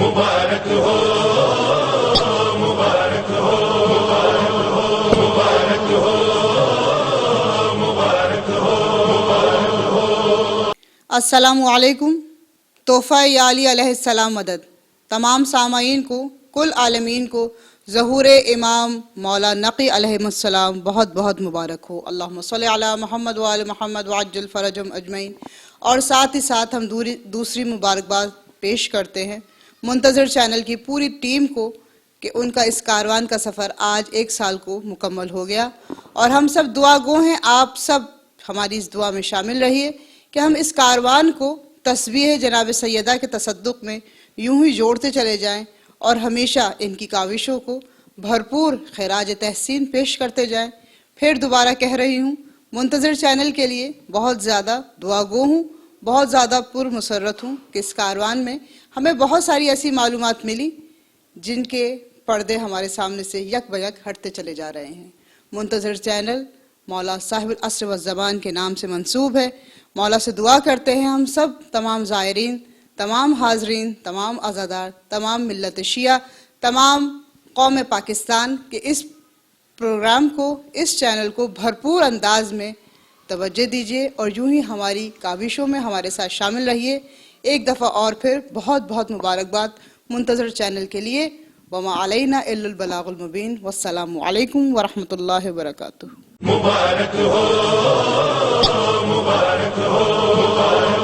مبارک ہو مبارک ہو مبارک ہو مبارک ہو مبارک ہو۔ السلام علیکم۔ تحفہ یا علی علیہ السلام مدد۔ تمام سامعین کو، کل عالمین کو ظہور امام مولا نقی علیہ السلام بہت بہت مبارک ہو۔ اللہم صلی علی محمد وآل محمد وعجل فرجہم اجمعین۔ اور ساتھ ہی ساتھ ہم دوسری مبارکباد پیش کرتے ہیں منتظر چینل کی پوری ٹیم کو کہ ان کا اس کاروان کا سفر آج 1 سال کو مکمل ہو گیا، اور ہم سب دعا گو ہیں، آپ سب ہماری اس دعا میں شامل رہیے کہ ہم اس کاروان کو تسبیح جناب سیدہ کے تصدق میں یوں ہی جوڑتے چلے جائیں، اور ہمیشہ ان کی کاوشوں کو بھرپور خراج تحسین پیش کرتے جائیں۔ پھر دوبارہ کہہ رہی ہوں، منتظر چینل کے لیے بہت زیادہ دعا گو ہوں، بہت زیادہ پرمسرت ہوں کہ اس کاروان میں ہمیں بہت ساری ایسی معلومات ملی جن کے پردے ہمارے سامنے سے یک بہ یک ہٹتے چلے جا رہے ہیں۔ منتظر چینل مولا صاحب العصر والزمان کے نام سے منسوب ہے۔ مولا سے دعا کرتے ہیں ہم سب تمام زائرین، تمام حاضرین، تمام عزادار، تمام ملت شیعہ، تمام قوم پاکستان کے اس پروگرام کو، اس چینل کو بھرپور انداز میں توجہ دیجیے، اور یوں ہی ہماری کاوشوں میں ہمارے ساتھ شامل رہیے۔ ایک دفعہ اور پھر بہت بہت مبارکباد منتظر چینل کے لیے۔ وما علینا الا البلاغ المبین۔ والسلام علیکم ورحمۃ اللہ وبرکاتہ۔ مبارک ہو مبارک ہو مبارک